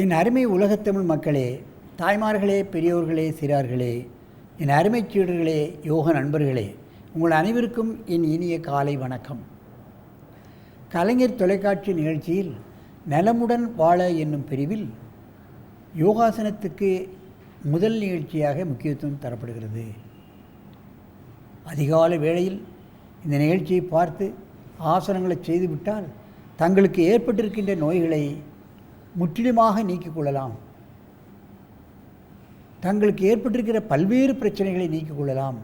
என் அருமை உலகத்தமிழ் மக்களே, தாய்மார்களே, பெரியோர்களே, சிறார்களே, என் அருமைச் சீடர்களே, யோக நண்பர்களே, உங்கள் அனைவருக்கும் என் இனிய காலை வணக்கம். கலைஞர் தொலைக்காட்சி நிகழ்ச்சியில் நலமுடன் வாழ என்னும் பிரிவில் யோகாசனத்துக்கு முதல் நிகழ்ச்சியாக முக்கியத்துவம் தரப்படுகிறது. அதிகாலை வேளையில் இந்த நிகழ்ச்சியை பார்த்து ஆசனங்களை செய்துவிட்டால் தங்களுக்கு ஏற்பட்டிருக்கின்ற நோய்களை முற்றிலுமாக நீக்கிக் கொள்ளலாம். தங்களுக்கு ஏற்பட்டிருக்கிற பல்வேறு பிரச்சனைகளை நீக்கிக் கொள்ளலாம்.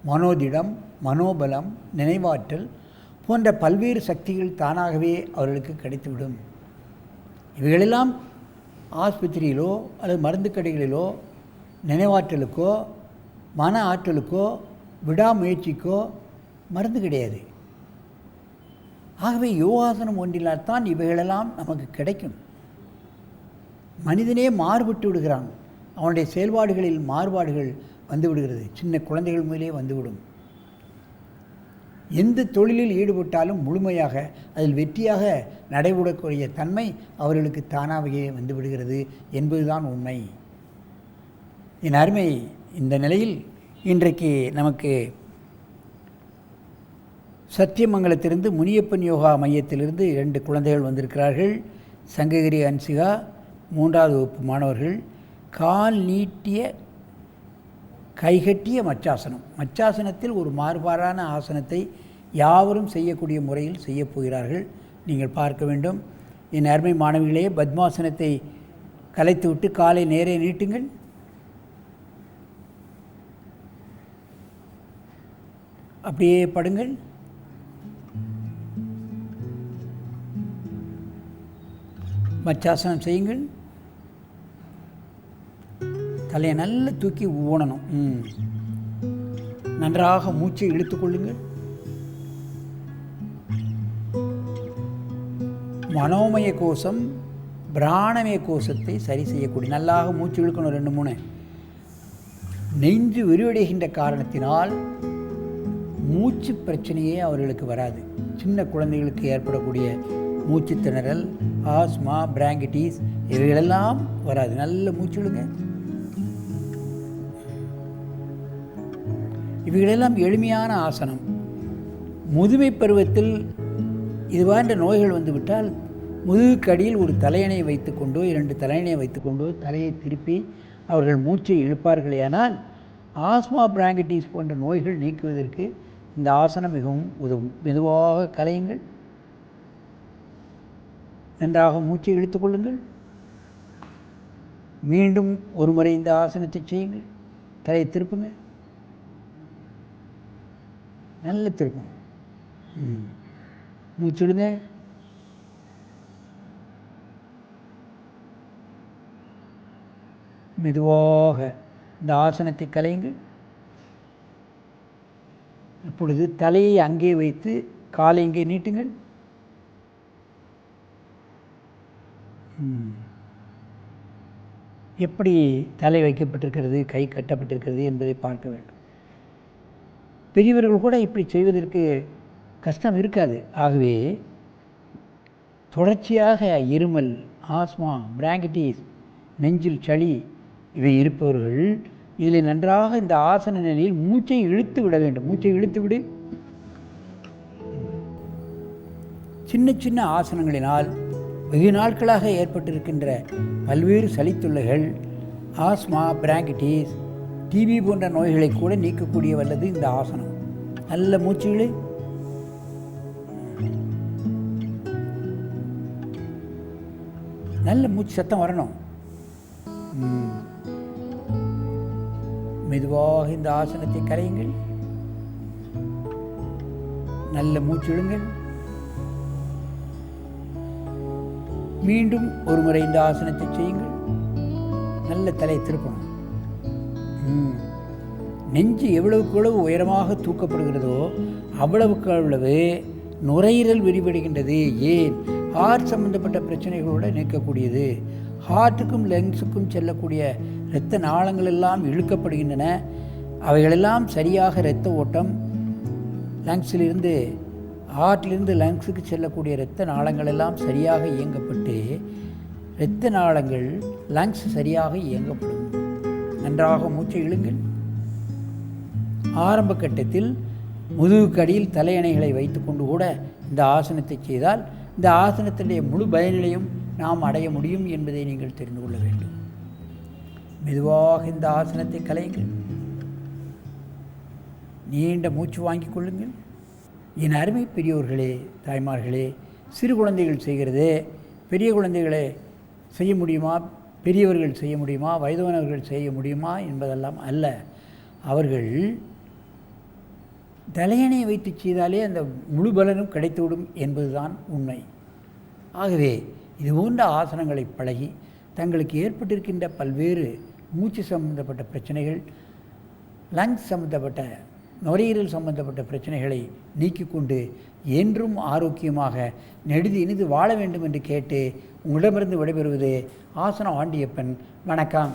மனோதிடம், மனோபலம், நினைவாற்றல் போன்ற பல்வேறு சக்திகள் தானாகவே அவர்களுக்கு கிடைத்துவிடும். இவைகளெல்லாம் ஆஸ்பத்திரியிலோ அல்லது மருந்து கடைகளிலோ நினைவாற்றலுக்கோ மன ஆற்றலுக்கோ விடாமுயற்சிக்கோ மருந்து கிடையாது. ஆகவே யோகாசனம் ஒன்றினால் தான் இவைகளெல்லாம் நமக்கு கிடைக்கும். மனிதனே மாறுபட்டு விடுகிறான். அவனுடைய செயல்பாடுகளில் மாறுபாடுகள் வந்து விடுகிறது. சின்ன குழந்தைகள் முதலே வந்துவிடும். எந்த தொழிலில் ஈடுபட்டாலும் முழுமையாக அதில் வெற்றியாக நடைபெறக்கூடிய தன்மை அவர்களுக்கு தானாகவே வந்து விடுகிறது என்பதுதான் உண்மை. என் அருமை, இந்த நிலையில் இன்றைக்கு நமக்கு சத்தியமங்கலத்திலிருந்து முனியப்பன் யோகா மையத்திலிருந்து 2 குழந்தைகள் வந்திருக்கிறார்கள். சங்ககிரி அன்சிகா 3வது வகுப்பு மாணவர்கள். கால் நீட்டிய கைகட்டிய மச்சாசனம். மச்சாசனத்தில் ஒரு மாறுபாடான ஆசனத்தை யாவரும் செய்யக்கூடிய முறையில் செய்யப் போகிறார்கள். நீங்கள் பார்க்க வேண்டும். என் அருமை மாணவிகளே, பத்மாசனத்தை கலைத்துவிட்டு காலை நேரே நீட்டுங்கள். அப்படியே படுங்கள். மச்சாசனம் செய்யுங்கள். தலையை நல்லா தூக்கி ஊனணும். நன்றாக மூச்சை இழுத்துக்கொள்ளுங்கள். மனோமய கோஷம், பிராணமய கோஷத்தை சரி செய்யக்கூடிய நல்லாக மூச்சு இழுக்கணும். 2 3 நெஞ்சு விரிவடைகின்ற காரணத்தினால் மூச்சு பிரச்சனையே அவர்களுக்கு வராது. சின்ன குழந்தைகளுக்கு ஏற்படக்கூடிய மூச்சு திணறல், ஆஸ்மா, பிராங்கிட்டிஸ் இவைகளெல்லாம் வராது. நல்ல மூச்சு விடுங்க. இவைகளெல்லாம் எளிமையான ஆசனம். முதுமை பருவத்தில் இதுவான்ற நோய்கள் வந்துவிட்டால் முதுகுக்கடியில் ஒரு தலையணை வைத்துக்கொண்டோ 2 தலையணையை வைத்துக்கொண்டோ தலையை திருப்பி அவர்கள் மூச்சை இழுப்பார்களேயானால் ஆஸ்மா, பிராங்கிட்டிஸ் போன்ற நோய்கள் நீக்குவதற்கு இந்த ஆசனம் மிகவும் உதவும். மெதுவாக கலையுங்கள். நன்றாக மூச்சை இழுத்துக்கொள்ளுங்கள். மீண்டும் ஒரு முறை இந்த ஆசனத்தை செய்யுங்கள். தலையை திருப்புங்க. நல்ல திருப்பம். மூச்சுடுங்க. மெதுவாக இந்த ஆசனத்தை கலையுங்கள். இப்பொழுது தலையை அங்கே வைத்து காலை இங்கே நீட்டுங்கள். எப்படி தலை வைக்கப்பட்டிருக்கிறது, கை கட்டப்பட்டிருக்கிறது என்பதை பார்க்க வேண்டும். பெரியவர்கள் கூட இப்படி செய்வதற்கு கஷ்டம் இருக்காது. ஆகவே தொடர்ச்சியாக இருமல், ஆஸ்மா, பிராங்கிட்டிஸ், நெஞ்சில் சளி இவை இருப்பவர்கள் இதில் நன்றாக இந்த ஆசன நிலையில் மூச்சை இழுத்து விட வேண்டும். மூச்சை இழுத்து விடு. சின்ன சின்ன ஆசனங்களினால் வெகு நாட்களாக ஏற்பட்டிருக்கின்ற பல்வேறு சளித்தொல்லைகள், ஆஸ்மா, பிராங்கிட்டிஸ், டிபி போன்ற நோய்களை கூட நீக்கக்கூடிய வல்லது இந்த ஆசனம். நல்ல மூச்சுகளை நல்ல மூச்சு சத்தம் வரணும். மெதுவாக இந்த ஆசனத்தை கலையுங்கள். நல்ல மூச்சு இழுங்கள். மீண்டும் ஒரு முறை இந்த ஆசனத்தை செய்யுங்கள். நல்ல தலை திருப்பணும். நெஞ்சு எவ்வளவுக்கு எவ்வளவு உயரமாக தூக்கப்படுகிறதோ அவ்வளவுக்கு அவ்வளவு நுரையீரல் விரிவடைகின்றது. ஏன்? ஹார்ட் சம்பந்தப்பட்ட பிரச்சனைகளோடு நீக்கக்கூடியது. ஹார்ட்டுக்கும் லங்ஸுக்கும் செல்லக்கூடிய இரத்த நாளங்கள் எல்லாம் இழுக்கப்படுகின்றன. அவைகளெல்லாம் சரியாக இரத்த ஓட்டம் லங்ஸிலிருந்து ஹார்ட்டிலிருந்து லங்ஸுக்கு செல்லக்கூடிய இரத்த நாளங்கள் எல்லாம் சரியாக இயங்கப்பட்டு இரத்த நாளங்கள் லங்ஸ் சரியாக இயங்கப்படும். நன்றாக மூச்சை இழுங்கள். ஆரம்ப கட்டத்தில் முதுகுக்கு அடியில் தலையணைகளை வைத்துக்கொண்டு கூட இந்த ஆசனத்தை செய்தால் இந்த ஆசனத்தினுடைய முழு பயனிலையும் நாம் அடைய முடியும் என்பதை நீங்கள் தெரிந்து கொள்ள வேண்டும். மெதுவாக இந்த ஆசனத்தை கலையுங்கள். நீண்ட மூச்சு வாங்கிக் கொள்ளுங்கள். என் அருமை பெரியோர்களே, தாய்மார்களே, சிறு குழந்தைகள் செய்கிறது பெரிய குழந்தைகளை செய்ய முடியுமா, பெரியவர்கள் செய்ய முடியுமா, வயதானவர்கள் செய்ய முடியுமா என்பதெல்லாம் அல்ல. அவர்கள் தலையணை வைத்து செய்தாலே அந்த முழு பலனும் கிடைத்துவிடும் என்பதுதான் உண்மை. ஆகவே இது போன்ற ஆசனங்களை பழகி தங்களுக்கு ஏற்பட்டிருக்கின்ற பல்வேறு மூச்சு சம்பந்தப்பட்ட பிரச்சனைகள், லங்ஸ் சம்பந்தப்பட்ட, நுரையீரல் சம்பந்தப்பட்ட பிரச்சனைகளை நீக்கிக்கொண்டு என்றும் ஆரோக்கியமாக நெடுது இனிது வாழ வேண்டும் என்று கேட்டு உங்களிடமிருந்து விடைபெறுவது ஆசனம் ஆண்டியப்பன். வணக்கம்.